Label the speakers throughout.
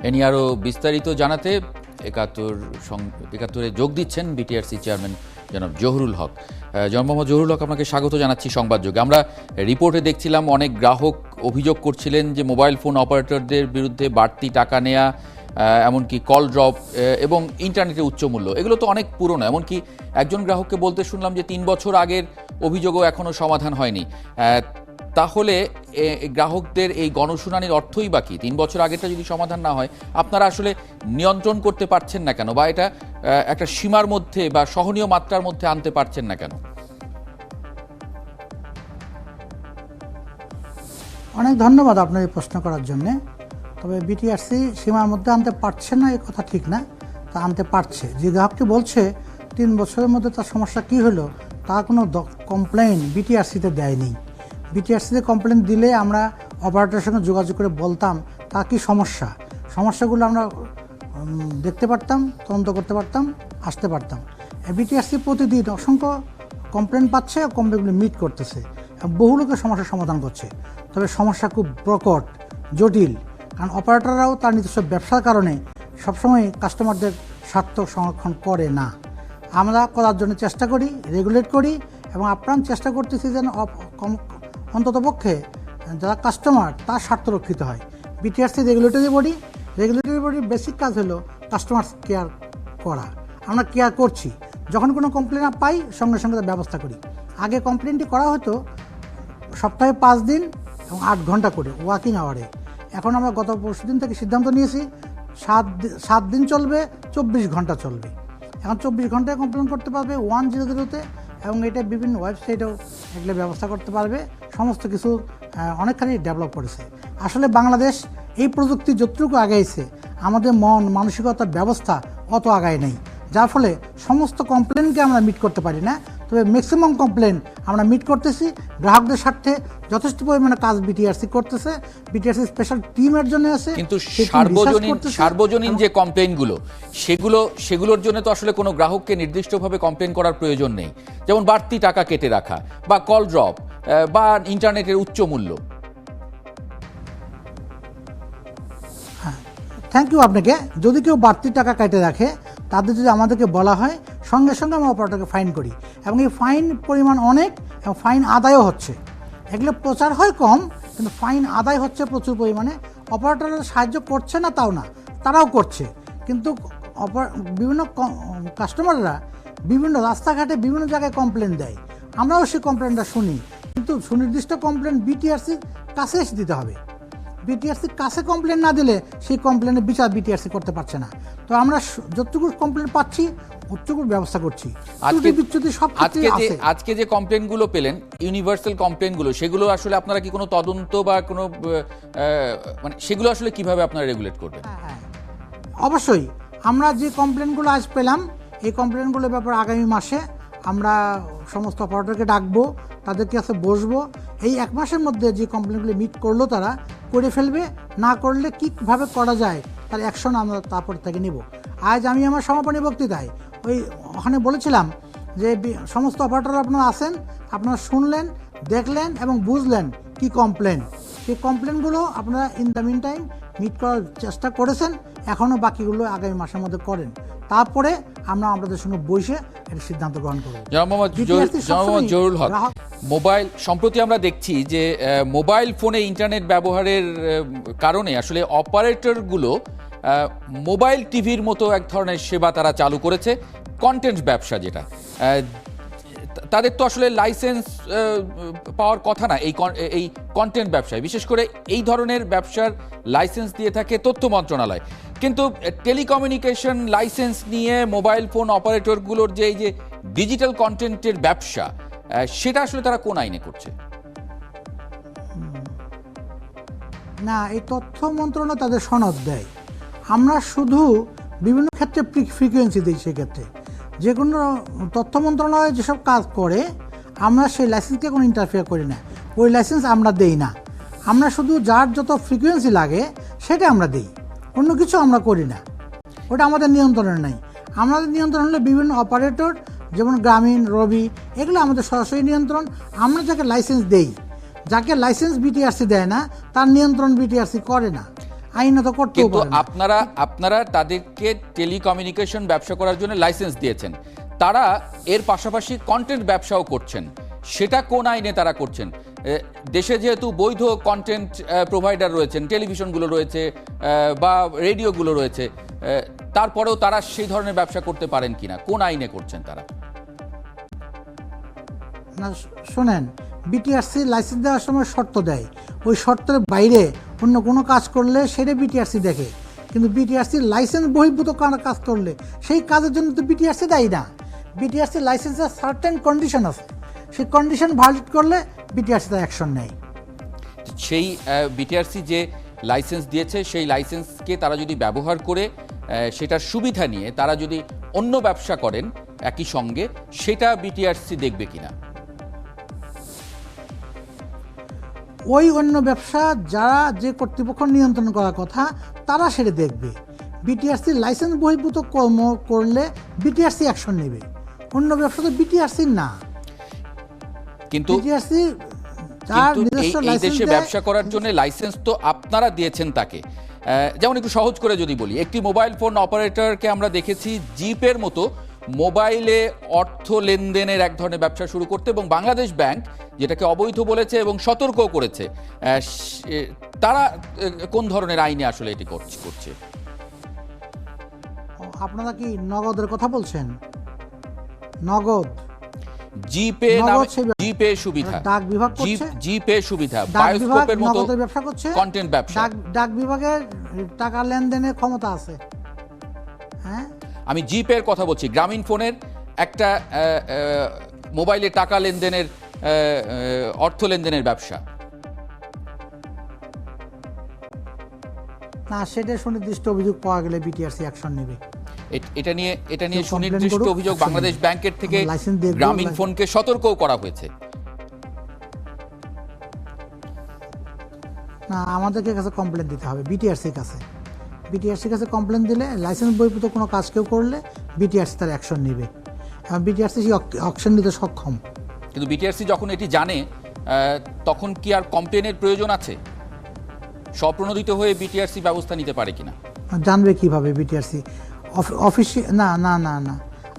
Speaker 1: এ নিয়ে আরও বিস্তারিত জানাতে একাত্তরে যোগ দিচ্ছেন বিটিআরসি চেয়ারম্যান জনাব জহুরুল হক। জনাব মোহাম্মদ জহুরুল হক, আপনাকে স্বাগত জানাচ্ছি সংবাদযোগে। আমরা রিপোর্টে দেখছিলাম অনেক গ্রাহক অভিযোগ করছিলেন যে মোবাইল ফোন অপারেটরদের বিরুদ্ধে বাড়তি টাকা নেয়া, এমনকি কল ড্রপ এবং ইন্টারনেটের উচ্চ মূল্য, এগুলো তো অনেক পুরনো। এমনকি একজন গ্রাহককে বলতে শুনলাম যে 3 বছর আগের অভিযোগও এখনও সমাধান হয়নি। তাহলে গ্রাহকদের এই গণশুনানির অর্থই বা কি? 3 বছর আগেরটা যদি সমাধান না হয়, আপনারা আসলে নিয়ন্ত্রণ করতে পারছেন না কেন, বা এটা একটা সীমার মধ্যে বা সহনীয় মাত্রার মধ্যে আনতে পারছেন না কেন?
Speaker 2: অনেক ধন্যবাদ আপনার এই প্রশ্ন করার জন্য। তবে বিটিআরসি সীমার মধ্যে আনতে পারছে না, এই কথা ঠিক না, তা আনতে পারছে। যে গ্রাহকটি বলছে 3 বছরের মধ্যে তার সমস্যা কি হলো, তা কোনো কমপ্লেন বিটিআরসিতে দেয়নি। বিটিআরসিতে কমপ্লেন দিলে আমরা অপারেটরের সঙ্গে যোগাযোগ করে বলতাম তা কি সমস্যাগুলো আমরা দেখতে পারতাম, তদন্ত করতে পারতাম, আসতে পারতাম। বিটিআরসি প্রতিদিন অসংখ্য কমপ্লেন পাচ্ছে, কমপ্লেনগুলো মিট করতেছে, বহু লোকের সমস্যার সমাধান করছে। তবে সমস্যা খুব প্রকট, জটিল, কারণ অপারেটররাও তার নিজস্ব ব্যবসার কারণে সবসময় কাস্টমারদের স্বার্থ সংরক্ষণ করে না। আমরা করার জন্য চেষ্টা করি, রেগুলেট করি, এবং আপ্রাণ চেষ্টা করতেছি যেন অন্ততপক্ষে যারা কাস্টমার তার স্বার্থ রক্ষিত হয়। বিটিআরসি রেগুলেটরি বডির বেসিক কাজ হলো কাস্টমার কেয়ার করা। আমরা কেয়ার করছি, যখন কোনো কমপ্লেন পাই সঙ্গে সঙ্গে তার ব্যবস্থা করি। আগে কমপ্লেনটি করা হতো সপ্তাহে 5 দিন এবং 8 ঘন্টা করে ওয়ার্কিং আওয়ারে। এখন আমরা গত পরশুদিন থেকে সিদ্ধান্ত নিয়েছি 7 দিন চলবে, 24 ঘন্টা চলবে। এখন 24 ঘন্টায় কমপ্লেন করতে পারবে 100-তে, এবং এটা বিভিন্ন ওয়েবসাইটেও এগুলো ব্যবস্থা করতে পারবে। সমস্ত কিছু অনেকখানি ডেভেলপ করেছে। আসলে বাংলাদেশ এই প্রযুক্তি যতটুকু আগাইছে, আমাদের মানসিকতার ব্যবস্থা অত আগায় নেই, যার ফলে সমস্ত কমপ্লেনকে আমরা মিট করতে পারি না। তবে ম্যাক্সিমাম কমপ্লেন আমরা মিট করতেছি। গ্রাহকদের স্বার্থে যথেষ্ট পরিমাণে কাজ বিটিআরসি করতেছে। বিটিআরসি স্পেশাল টিমের জন্য আছে,
Speaker 1: কিন্তু সার্বজনীন যে কমপ্লেনগুলো, সেগুলোর জন্য তো আসলে কোনো গ্রাহককে নির্দিষ্টভাবে কমপ্লেন করার প্রয়োজন নেই। যেমন বাড়তি টাকা কেটে রাখা, বা কল ড্রপ, বা ইন্টারনেটের উচ্চ মূল্য।
Speaker 2: হ্যাঁ, থ্যাংক ইউ আপনাকে। যদি কেউ বাড়তি টাকা কেটে রাখে, তাদের যদি আমাদেরকে বলা হয়, সঙ্গে সঙ্গে আমরা অপারেটরকে ফাইন করি, এবং এই ফাইন পরিমাণ অনেক, এবং ফাইন আদায়ও হচ্ছে। এগুলো প্রচার হয় কম, কিন্তু ফাইন আদায় হচ্ছে প্রচুর পরিমাণে। অপারেটররা সাহায্য করছে না তাও না, তারাও করছে। কিন্তু বিভিন্ন কাস্টমাররা বিভিন্ন রাস্তাঘাটে বিভিন্ন জায়গায় কমপ্লেন দেয়, আমরাও সেই কমপ্লেনটা শুনি, কিন্তু সুনির্দিষ্ট কমপ্লেন বিটিআরসির কাছে এসে দিতে হবে। বিটিআরসির কাছে কমপ্লেন না দিলে সেই কমপ্লেনের বিচার বিটিআরসি করতে পারছে না। তো আমরা যতটুকু কমপ্লেন পাচ্ছি অতটুকুর ব্যবস্থা করছি।
Speaker 1: আজকে যে কমপ্লেনগুলো পেলেন, ইউনিভার্সাল কমপ্লেনগুলো, সেগুলো আসলে আপনারা কি কোনো তদন্ত বা কোনো মানে সেগুলো আসলে কিভাবে আপনারা রেগুলেট করবেন?
Speaker 2: হ্যাঁ, অবশ্যই। আমরা যে কমপ্লেনগুলো আজ পেলাম, এই কমপ্লেনগুলোর ব্যাপারে আগামী মাসে আমরা সমস্ত অপারেটরকে ডাকবো, তাদের কাছে বসবো। এই 1 মাসের মধ্যে যে কমপ্লেনগুলো মিট করলো তারা করে ফেলবে, না করলে কীভাবে করা যায় তার অ্যাকশন আমরা তারপর থেকে নেব। আজ আমি আমার সমাপনী বক্তৃতায় ওখানে বলেছিলাম যে সমস্ত অপারেটর আপনারা আসেন, আপনারা শুনলেন, দেখলেন এবং বুঝলেন কি কমপ্লেন। সেই কমপ্লেনগুলো আপনারা in the mean time meet করার চেষ্টা করেছেন, এখনও বাকিগুলো আগামী মাসের মধ্যে করেন। তারপরে আমরা আপনাদের সঙ্গে বসে এর সিদ্ধান্ত গ্রহণ করব।
Speaker 1: জনাব মোহাম্মদ জহুরুল হক, সম্প্রতি আমরা দেখছি যে মোবাইল ফোনে ইন্টারনেট ব্যবহারের কারণে আসলে অপারেটরগুলো মোবাইল টিভির মতো এক ধরনের সেবা তারা চালু করেছে, কন্টেন্ট ব্যবসা যেটা। তাদের তো আসলে লাইসেন্স পাওয়ার কথা না এই কন্টেন্ট ব্যবসায়। বিশেষ করে এই ধরনের ব্যবসার লাইসেন্স দিয়ে থাকে তথ্য মন্ত্রণালয়, কিন্তু টেলিকমিউনিকেশন লাইসেন্স নিয়ে মোবাইল ফোন অপারেটরগুলোর যে এই যে ডিজিটাল কন্টেন্টের ব্যবসা, সেটা আসলে তারা কোন আইনে করছে?
Speaker 2: না, এই তথ্য মন্ত্রণালয় তাদের সনদ দেয়, আমরা শুধু বিভিন্ন ক্ষেত্রে ফ্রিকোয়েন্সি দিই। সেক্ষেত্রে যে কোনো তথ্য মন্ত্রণালয় যেসব কাজ করে, আমরা সেই লাইসেন্সকে কোনো ইন্টারফেয়ার করি না, ওই লাইসেন্স আমরা দেই না। আমরা শুধু যার যত ফ্রিকোয়েন্সি লাগে সেটা আমরা দিই, অন্য কিছু আমরা করি না। ওটা আমাদের নিয়ন্ত্রণে নাই। আমাদের নিয়ন্ত্রণ হলে বিভিন্ন অপারেটর, যেমন গ্রামীণ, রবি, এগুলো আমাদের সরাসরি নিয়ন্ত্রণ। আমরা যাকে লাইসেন্স দেই, যাকে লাইসেন্স বিটিআরসি দেয় না, তার নিয়ন্ত্রণ বিটিআরসি করে না। আইনত করতেও
Speaker 1: কিন্তু
Speaker 2: পারে না।
Speaker 1: আপনারা তাদেরকে টেলিকমিউনিকেশন ব্যবসা করার জন্য লাইসেন্স দিয়েছেন, তারা এর পাশাপাশি কন্টেন্ট ব্যবসাও করছেন, সেটা কোন আইনে তারা করছেন? দেশে যেহেতু বৈধ কন্টেন্ট প্রোভাইডার রয়েছেন, টেলিভিশনগুলো রয়েছে বা রেডিওগুলো রয়েছে, তারপরেও তারা সেই ধরনের ব্যবসা করতে পারেন কিনা, কোন আইনে করছেন তারা?
Speaker 2: না শোনেন, বিটিআরসি লাইসেন্স দেওয়ার সময় শর্ত দেয়, ওই শর্তের বাইরে অন্য কোনো কাজ করলে সেটা বিটিআরসি দেখে, কিন্তু বিটিআরসি লাইসেন্স বহির্ভূত কাজ করলে সেই কাজের জন্য তো বিটিআরসি দায়ী না। বিটিআরসি লাইসেন্সের সার্টেন কন্ডিশন আছে, সেই কন্ডিশন ভায়োলেট করলে বিটিআরসি তার অ্যাকশন নেয়।
Speaker 1: সেই বিটিআরসি যে লাইসেন্স দিয়েছে সেই লাইসেন্সকে তারা যদি ব্যবহার করে সেটার সুবিধা নিয়ে তারা যদি অন্য ব্যবসা করেন একই সঙ্গে, সেটা বিটিআরসি দেখবে কিনা?
Speaker 2: ওই অন্য ব্যবসা যারা যে কর্তৃপক্ষ নিয়ন্ত্রণ করার কথা তারা সেটা দেখবে। বিটিআরসি লাইসেন্স বহির্ভূত কর্ম করলে বিটিআরসি অ্যাকশন নেবে, অন্য ব্যবসা তো বিটিআরসি না।
Speaker 1: কিন্তু
Speaker 2: বিটিআরসি যার নিজস্ব
Speaker 1: এই
Speaker 2: লাইসেন্স
Speaker 1: দেশে ব্যবসা করার জন্য লাইসেন্স তো আপনারা দিয়েছেন তাকে। যেমন একটু সহজ করে যদি বলি, একটি মোবাইল ফোন অপারেটরকে আমরা দেখেছি জিপের মতো মোবাইলে অর্থ লেনদেনের এক ধরনের ব্যবসা শুরু করতে, এবং বাংলাদেশ ব্যাংক যেটাকে অবৈধ বলেছে এবং সতর্কও করেছে। তারা কোন ধরনের আইনে আসলে এটি করছে?
Speaker 2: আপনারা কি নগদের কথা বলছেন? নগদ
Speaker 1: জিপে
Speaker 2: নগদ সেবা।
Speaker 1: জিপে সুবিধা,
Speaker 2: ডাক বিভাগ করছে,
Speaker 1: জিপে সুবিধা,
Speaker 2: ডাক বিভাগ
Speaker 1: বায়োস্কোপের মতো
Speaker 2: নগদের ব্যবসা করছে,
Speaker 1: কন্টেন্ট ব্যবসা।
Speaker 2: ডাক বিভাগের টাকা লেনদেনের ক্ষমতা আছে। হ্যাঁ,
Speaker 1: আমি জিপের কথা বলছি, গ্রামীণ ফোনের একটা মোবাইলে টাকা লেনদেনের অর্থ লেনদেনের ব্যবসা।
Speaker 2: না সেটা সুনির্দিষ্ট অভিযোগ পাওয়া গেলে বিটিআরসি অ্যাকশন নেবে।
Speaker 1: এটা নিয়ে
Speaker 2: কেউ
Speaker 1: সুনির্দিষ্ট
Speaker 2: complain করুক,
Speaker 1: অভিযোগ
Speaker 2: action
Speaker 1: বাংলাদেশ
Speaker 2: নেবে।
Speaker 1: ব্যাংকের থেকে
Speaker 2: আমরা license দিয়ে
Speaker 1: গ্রামীণ
Speaker 2: দেবো,
Speaker 1: ফোনকে সতর্কও করা হয়েছে।
Speaker 2: না আমাদেরকে কাছে কমপ্লেন দিতে হবে বিটিআরসির কাছে। বিটিআরসির কাছে কমপ্লেন দিলে লাইসেন্স বহির্ভূত কোনো কাজ কেউ করলে বিটিআরসি তার অ্যাকশন নেবে, এবং বিটিআরসি সেই অ্যাকশন নিতে সক্ষম।
Speaker 1: কিন্তু বিটিআরসি যখন এটি জানে, তখন কি আর কমপ্লেনের প্রয়োজন আছে? স্বপ্রণোদিত হয়ে বিটিআরসি ব্যবস্থা নিতে পারে কিনা?
Speaker 2: জানবে কিভাবে বিটিআরসি? অফিসিয়াল না না না না,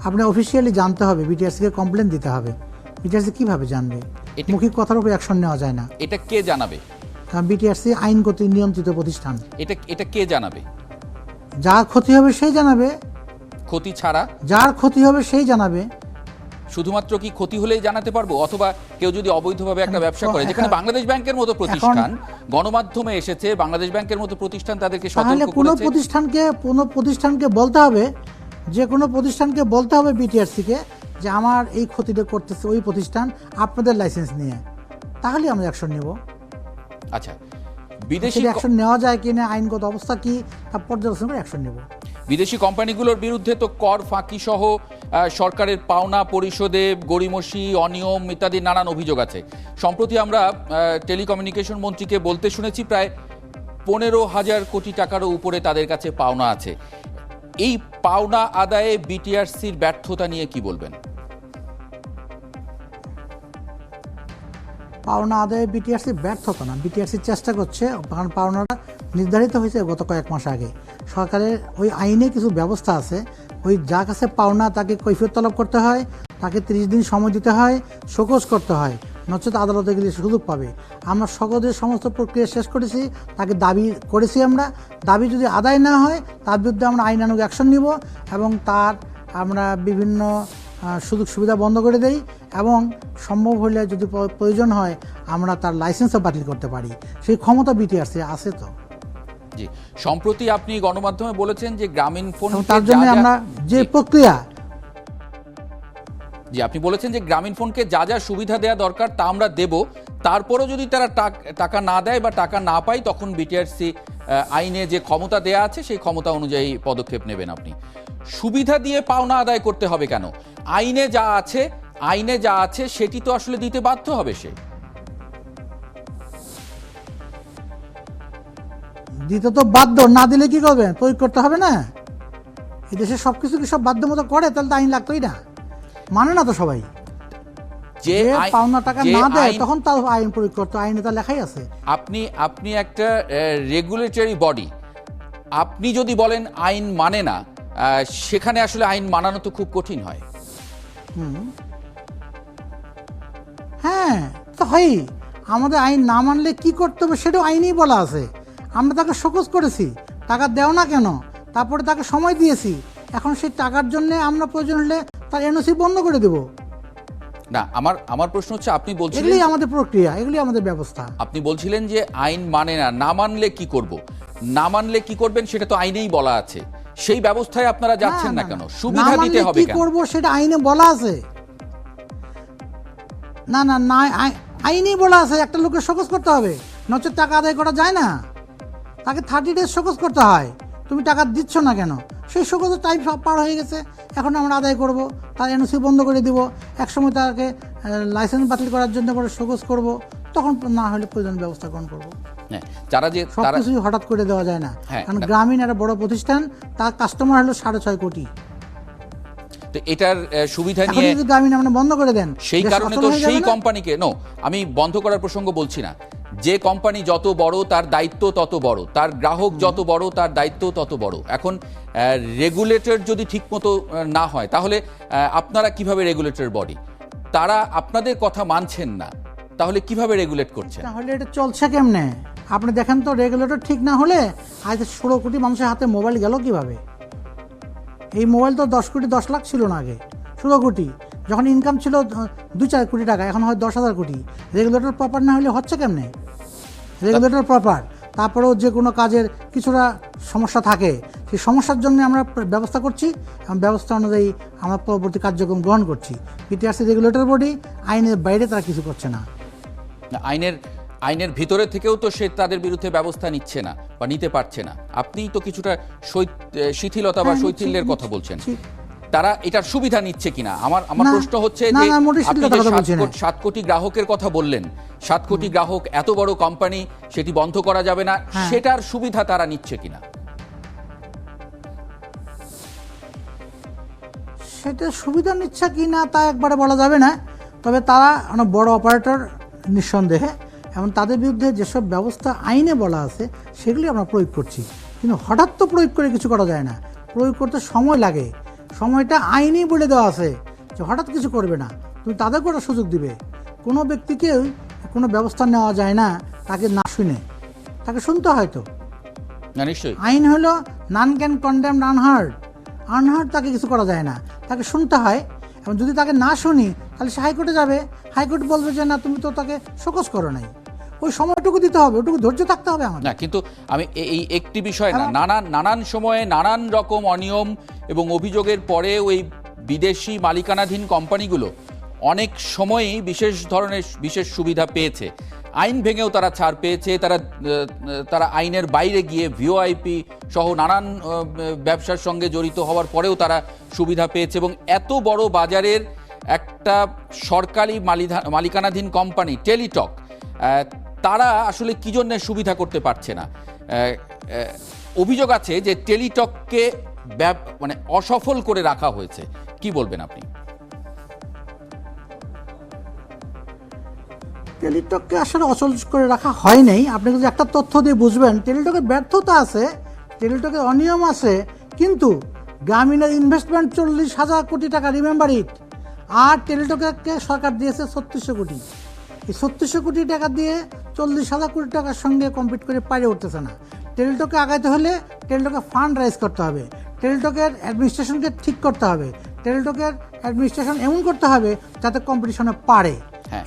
Speaker 2: আপনি অফিসিয়ালি জানতে হবে, বিটিআরসিকে কমপ্লেন দিতে হবে। বিটিআরসি কিভাবে জানবে? মৌখিক কথার উপর অ্যাকশন নেওয়া যায় না,
Speaker 1: এটা কে জানাবে?
Speaker 2: কারণ বিটিআরসি আইন কর্তৃক নিয়ন্ত্রিত প্রতিষ্ঠান।
Speaker 1: এটা কে জানাবে?
Speaker 2: যার ক্ষতি হবে সেই জানাবে।
Speaker 1: ক্ষতি ছাড়া?
Speaker 2: যার ক্ষতি হবে সেই জানাবে।
Speaker 1: শুধুমাত্র কি ক্ষতি হলেই জানাতে পারবো, অথবা কেউ যদি অবৈধভাবে একটা ব্যবসা করে, যেখানে বাংলাদেশ ব্যাংকের মতো প্রতিষ্ঠান গণমাধ্যমে এসেছে, বাংলাদেশ ব্যাংকের মতো প্রতিষ্ঠান তাদেরকে
Speaker 2: তাহলে
Speaker 1: সতর্ক
Speaker 2: কোনো
Speaker 1: করেছে।
Speaker 2: প্রতিষ্ঠানকে বলতে হবে, যে কোনো প্রতিষ্ঠানকে বলতে হবে বিটিআরসিকে যে আমার এই ক্ষতিটা করতেছে ওই প্রতিষ্ঠান আপনাদের লাইসেন্স নিয়ে, তাহলে আমরা অ্যাকশন নেব।
Speaker 1: আচ্ছা, বিদেশি
Speaker 2: অ্যাকশন নেওয়া যায় কিনা, আইনগত অবস্থা কি, তা পর্যালোচনা করে অ্যাকশন নেব।
Speaker 1: বিদেশি কোম্পানিগুলোর বিরুদ্ধে তো কর ফাঁকি সহ সরকারের পাওনা পরিশোধে গড়িমসি, অনিয়ম ইত্যাদি নানান অভিযোগ আছে। সম্প্রতি আমরা টেলিকমিউনিকেশন মন্ত্রীকে বলতে শুনেছি প্রায় 15,000 কোটি টাকারও উপরে তাদের কাছে পাওনা আছে। এই পাওনা আদায়ে বিটিআরসির ব্যর্থতা নিয়ে কি বলবেন?
Speaker 2: পাওনা আদায়ে বিটিআরসি ব্যর্থতা না, বিটিআরসি চেষ্টা করছে, কারণ পাওনাটা নির্ধারিত হয়েছে গত কয়েক মাস আগে। সরকারের ওই আইনে কিছু ব্যবস্থা আছে, ওই যার কাছে পাওনা তাকে কৈফিয়ত তলব করতে হয়, তাকে 30 দিন সময় দিতে হয়, শোকজ করতে হয়, নচেত আদালতে গেলে সুযোগ পাবে। আমরা শোকজের সমস্ত প্রক্রিয়া শেষ করেছি, তাকে দাবি করেছি, আমরা দাবি যদি আদায় না হয় তার বিরুদ্ধে আমরা আইনানুগ অ্যাকশন নিব, এবং তার আমরা বিভিন্ন সুযোগ সুবিধা বন্ধ করে দেই, এবং সম্ভব হলে যদি প্রয়োজন হয় আমরা তার লাইসেন্সও বাতিল করতে পারি। সেই ক্ষমতা বিটিআরসি আছে। তো
Speaker 1: জি, সম্প্রতি আপনি গণমাধ্যমে বলেছেন যে গ্রামীণ ফোন,
Speaker 2: তার জন্য আমরা যে প্রক্রিয়া,
Speaker 1: জি আপনি বলেছেন যে গ্রামীণ ফোনকে যা যা সুবিধা দেওয়া দরকার তা আমরা দেব, তারপরেও যদি তারা টাকা না দেয় বা টাকা না পায়, তখন বিটিআরসি আইনে যে ক্ষমতা দেয়া আছে সেই ক্ষমতা অনুযায়ী পদক্ষেপ নেবেন। আপনি সুবিধা দিয়ে পাওনা আদায় করতে হবে কেন? আইনে যা আছে সেটি তো আসলে দিতে বাধ্য হবে সে।
Speaker 2: দিতে তো বাধ্য, না দিলে কি করবেন? প্রয়োগ করতে হবে না। এই দেশে সবকিছু কি সব বাধ্য মতো করে? তাহলে তো আইন লাগতোই না, মানে না তো সবাই। যে পাওনা টাকা না দেয় তখন তার আইন প্রয়োগ করতে, আইনে তা লেখাই আছে।
Speaker 1: আপনি একটা রেগুলেটরি বডি, আপনি যদি বলেন আইন মানে না, সেখানে আসলে আইন মানানো তো খুব কঠিন হয়।
Speaker 2: হ্যাঁ, তো হয়ই। আমাদের আইন না মানলে কি করতে হবে সেটাও আইনেই বলা আছে। আমরা তাকে শোকজ করেছি, টাকা দেও না কেন, তারপরে তাকে সময় দিয়েছি, এখন সেই টাকার জন্য আমরা প্রয়োজন হলে তার এনওসি বন্ধ করে দেব।
Speaker 1: না, আমার প্রশ্ন হচ্ছে, আপনি বলছিলেন
Speaker 2: এগুলি আমাদের প্রক্রিয়া, এগুলি আমাদের ব্যবস্থা।
Speaker 1: আপনি বলছিলেন যে আইন মানে না, না মানলে কি করব, না মানলে কি করবেন সেটা তো আইনেই বলা আছে, সেই ব্যবস্থায় আপনারা যাচ্ছেন না কেন? সুবিধা দিতে হবে
Speaker 2: কি
Speaker 1: কেন?
Speaker 2: করব সেটা আইনে বলা আছে। না না না, আইনেই বলা আছে একটা লোকের শোকজ করতে হবে, নচেত টাকা আদায় করা যায় না। তাকে 30 ডেজ শোকজ করতে হয়। তুমি টাকা দিচ্ছ না কেন? সেই শোকজের টাইম সব পার হয়ে গেছে, এখন আমরা আদায় করব, তার এনওসি বন্ধ করে দিব, একসময় তাকে লাইসেন্স বাতিল করার জন্য পরে শোকজ করব, তখন না হলে প্রয়োজন ব্যবস্থা গ্রহণ করবো।
Speaker 1: যারা যে
Speaker 2: সবকিছু হঠাৎ করে দেওয়া যায় না,
Speaker 1: হ্যাঁ,
Speaker 2: কারণ গ্রামীণ একটা বড় প্রতিষ্ঠান, তার কাস্টমার হলো 6.5 কোটি।
Speaker 1: তো এটার সুবিধা
Speaker 2: এখন
Speaker 1: নিয়ে
Speaker 2: যদি গ্রামীণ আমরা বন্ধ করে দেন,
Speaker 1: সেই
Speaker 2: দেশ
Speaker 1: কারণে
Speaker 2: অচল
Speaker 1: তো
Speaker 2: হয়ে যাবে
Speaker 1: সেই
Speaker 2: না?
Speaker 1: কোম্পানিকে, আমি বন্ধ করার প্রসঙ্গ বলছি না, যে কোম্পানি যত বড় তার দায়িত্ব তত বড়, তার গ্রাহক যত বড় তার দায়িত্ব তত বড়। এখন রেগুলেটর যদি ঠিকমতো না হয়, তাহলে আপনারা কিভাবে রেগুলেটর বডি, তারা আপনাদের কথা মানছেন না, তাহলে কিভাবে রেগুলেট করছেন?
Speaker 2: তাহলে এটা চলছে কেমনে? আপনি দেখেন তো, রেগুলেটর ঠিক না হলে আজ 16 কোটি মানুষের হাতে মোবাইল গেল কিভাবে? এই মোবাইল তো 10 কোটি 10 লাখ ছিল না আগে, 16 কোটি। যখন ইনকাম ছিল 2-4 কোটি টাকা, এখন হয় 10,000 কোটি। রেগুলেটর প্রপার না হলে হচ্ছে কেমনে? রেগুলেটর প্রপার, তারপরেও যে কোনো কাজের কিছুটা সমস্যা থাকে, সেই সমস্যার জন্য আমরা ব্যবস্থা করছি এবং ব্যবস্থা অনুযায়ী আমরা পরবর্তী কার্যক্রম গ্রহণ করছি। বিটিআরসি রেগুলেটর বডি, আইনের বাইরে তারা কিছু করছে না।
Speaker 1: আইনের ভিতরে থেকেও তো সে তাদের বিরুদ্ধে ব্যবস্থা নিচ্ছে না বা নিতে পারছে না। আপনিই তো কিছুটা শিথিলতা বা শৈথিল্যের কথা বলছেন। তারা এটার সুবিধা নিচ্ছে কিনা? আমার প্রশ্ন হচ্ছে যে আপনি যে 7 কোটি গ্রাহকের কথা বললেন, 7 কোটি গ্রাহক, এত বড় কোম্পানি, সেটি বন্ধ করা যাবে না, সেটার সুবিধা তারা নিচ্ছে কিনা?
Speaker 2: সেটা সুবিধা নিচ্ছে কি না তা একবারে বলা যাবে না, তবে তারা অনেক বড় অপারেটর নিঃসন্দেহে, এবং তাদের বিরুদ্ধে যেসব ব্যবস্থা আইনে বলা আছে সেগুলি আমরা প্রয়োগ করছি। কিন্তু হঠাৎ তো প্রয়োগ করে কিছু করা যায় না, প্রয়োগ করতে সময় লাগে। সময়টা আইনেই বলে দেওয়া আছে যে হঠাৎ কিছু করবে না, তুমি তাদেরকে ওটা সুযোগ দিবে। কোনো ব্যক্তিকেই কোনো ব্যবস্থা নেওয়া যায় না তাকে না শুনে, তাকে শুনতে হয়তো।
Speaker 1: নিশ্চয়ই
Speaker 2: আইন হলো none can condemn unheard, unheard তাকে কিছু করা যায় না, তাকে শুনতে হয়। এবং যদি তাকে না শুনি তাহলে সে হাইকোর্টে যাবে, হাইকোর্ট বলবে যে না, তুমি তো তাকে শোকজ করো নাই। ওই সময়টুকু দিতে হবে, ওটুকু ধৈর্য থাকতে হবে আমাদের।
Speaker 1: না, কিন্তু আমি এই একটি বিষয় না, নানান সময়ে নানান রকম অনিয়ম এবং অভিযোগের পরে ওই বিদেশি মালিকানাধীন কোম্পানিগুলো অনেক সময়ই বিশেষ সুবিধা পেয়েছে, আইন ভেঙেও তারা ছাড় পেয়েছে, তারা আইনের বাইরে গিয়ে ভিওআইপি সহ নানান ব্যবসার সঙ্গে জড়িত হওয়ার পরেও তারা সুবিধা পেয়েছে। এবং এত বড় বাজারের একটা সরকারি মালিকানাধীন কোম্পানি টেলিটক, তারা আসলে কি জন্য সুবিধা করতে পারছে না? অভিযোগ আছে যে টেলিটককে মানে অসফল করে রাখা হয়েছে, কি বলবেন আপনি?
Speaker 2: টেলিটককে আসলে অচল করে রাখা হয় নাই। আপনি যদি একটা তথ্য দিয়ে বুঝবেন, টেলিটকের ব্যর্থতা আছে, টেলিটকের অনিয়ম আছে, কিন্তু গ্রামীণের ইনভেস্টমেন্ট 40,000 কোটি টাকা, রিমেম্বার ইট। আর টেলিটককে সরকার দিয়েছে 3600 কোটি। এই 3600 কোটি টাকা দিয়ে 40,000 কোটি টাকার সঙ্গে কম্পিট করে পারে উঠতেছে না। টেলিটকে আগাইতে হলে টেলিটকে ফান্ড রাইজ করতে হবে, টেলিটকের অ্যাডমিনিস্ট্রেশনকে ঠিক করতে হবে, টেলিটকের অ্যাডমিনিস্ট্রেশন এমন করতে হবে যাতে কম্পিটিশনে পারে।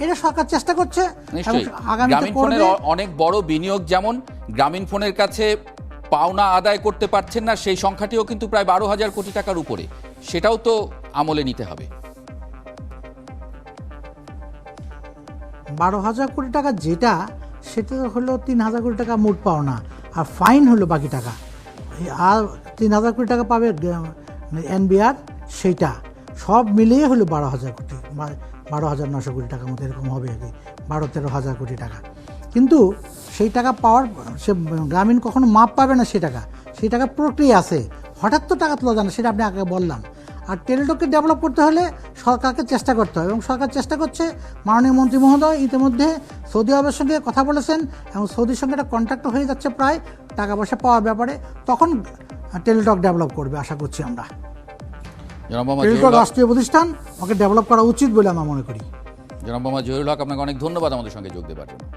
Speaker 2: এটা সরকার চেষ্টা করছে।
Speaker 1: গ্রামীণ ফোনের অনেক বড় বিনিয়োগ, যেমন গ্রামীণ ফোনের কাছে পাওনা আদায় করতে পারছেন না, সেই সংখ্যাটিও কিন্তু প্রায় 12,000 কোটি টাকার উপরে, সেটাও তো আমলে নিতে হবে।
Speaker 2: 12,000 কোটি টাকা যেটা, সেটা হলো 3,000 কোটি টাকা মোট পাওনা, আর ফাইন হলো বাকি টাকা। আর 3,000 কোটি টাকা পাবে এনবিআর, সেইটা সব মিলিয়ে হলো 12,000 কোটি, 12,900 কোটি টাকার মতো এরকম হবে আর কি, 12-13,000 কোটি টাকা। কিন্তু সেই টাকা পাওয়ার, সে গ্রামীণ কখনো মাপ পাবে না, সেই টাকা প্রক্রিয়া আছে, হঠাৎ তো টাকা তোলা যায় না, সেটা আপনি আগে বললাম। আর টেলিটককে ডেভেলপ করতে হলে সরকারকে চেষ্টা করতে হবে, এবং সরকার চেষ্টা করছে। মাননীয় মন্ত্রী মহোদয় ইতিমধ্যে সৌদি আরবের সঙ্গে কথা বলেছেন, এবং সৌদির সঙ্গে একটা কন্ট্রাক্ট হয়ে যাচ্ছে প্রায় টাকা পয়সা পাওয়ার ব্যাপারে, তখন টেলিটক ডেভেলপ করবে আশা করছি আমরা।
Speaker 1: জনাব মোহাম্মদ
Speaker 2: টেলিটক
Speaker 1: জহিরুল হক,
Speaker 2: রাষ্ট্রীয় প্রতিষ্ঠান, ওকে ডেভেলপ করা উচিত বলে আমরা মনে করি।
Speaker 1: জনাব মোহাম্মদ জহিরুল হক, আপনাকে অনেক ধন্যবাদ আমাদের সঙ্গে যোগ দেওয়ার জন্য।